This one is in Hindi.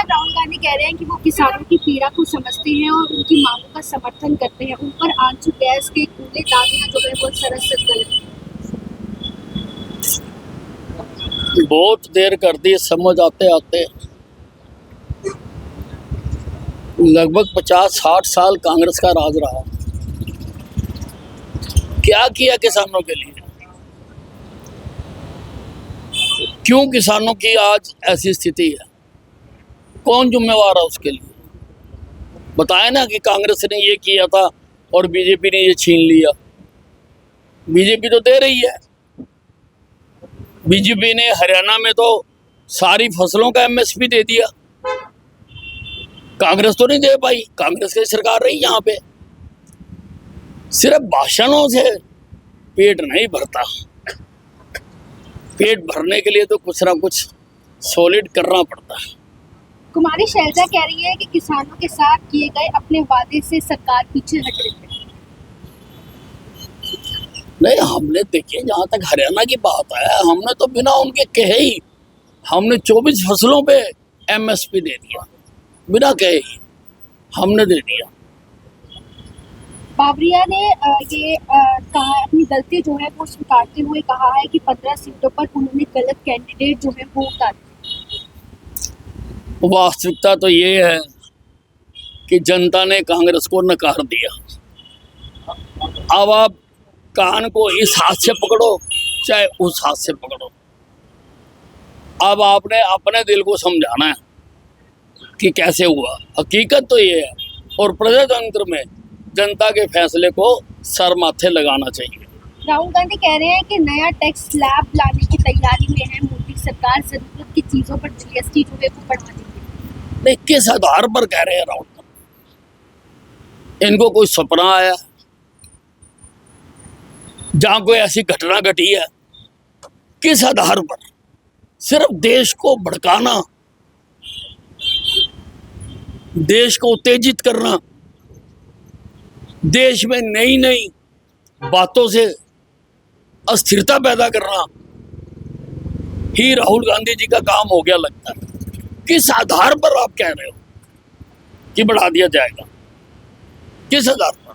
राहुल गांधी कह रहे हैं कि वो किसानों की पीड़ा को समझते हैं और उनकी मांगों का समर्थन करते हैं। उन पर आंसू गैस के कूड़े दागियां जो है वो सरासर गलत है। बहुत देर कर दी समझ आते आते। लगभग 50-60 साल कांग्रेस का राज रहा। क्या किया किसानों के लिए? क्यों किसानों की आज ऐसी स्थिति है? कौन जिम्मेवार है उसके लिए? बताए ना कि कांग्रेस ने ये किया था और बीजेपी ने ये छीन लिया। बीजेपी तो दे रही है। बीजेपी ने हरियाणा में तो सारी फसलों का एमएसपी दे दिया। कांग्रेस तो नहीं दे पाई। कांग्रेस की सरकार रही यहाँ पे। सिर्फ भाषणों से पेट नहीं भरता। पेट भरने के लिए तो कुछ ना कुछ सॉलिड करना पड़ता है। कुमारी शैलजा कह रही है कि किसानों के साथ किए गए अपने वादे से सरकार पीछे हट रही है। नहीं, हमने देखिए, जहाँ तक हरियाणा की बात है, हमने तो बिना उनके कहे ही हमने 24 फसलों पे एमएसपी दे दिया। बिना कहे ही हमने दे दिया। बावरिया ने ये कहा, अपनी गलती जो है वो स्वीकारते हुए कहा है कि 15 सीटों पर उन्होंने गलत कैंडिडेट जो है वो उतारे। वास्तविकता तो ये है कि जनता ने कांग्रेस को नकार दिया। अब आप कान को इस हाथ से पकड़ो चाहे उस हाथ से पकड़ो। अब आपने अपने दिल को समझाना है कि कैसे हुआ। हकीकत तो ये है, और प्रजातंत्र में जनता के फैसले को सर माथे लगाना चाहिए। राहुल गांधी कह रहे हैं कि नया टैक्स स्लैब लाने की तैयारी में है मोदी सरकार। जरूरत की चीजों पर जीएसटी जो है वो बढ़ा देगी। नहीं, किस आधार पर कह रहे हैं राहुल गांधी? इनको कोई सपना आया जहां कोई ऐसी घटना घटी है? किस आधार पर? सिर्फ देश को भड़काना, देश को उत्तेजित करना, देश में नई नई बातों से अस्थिरता पैदा करना ही राहुल गांधी जी का काम हो गया लगता है। किस आधार पर आप कह रहे हो कि बढ़ा दिया जाएगा? किस आधार पर?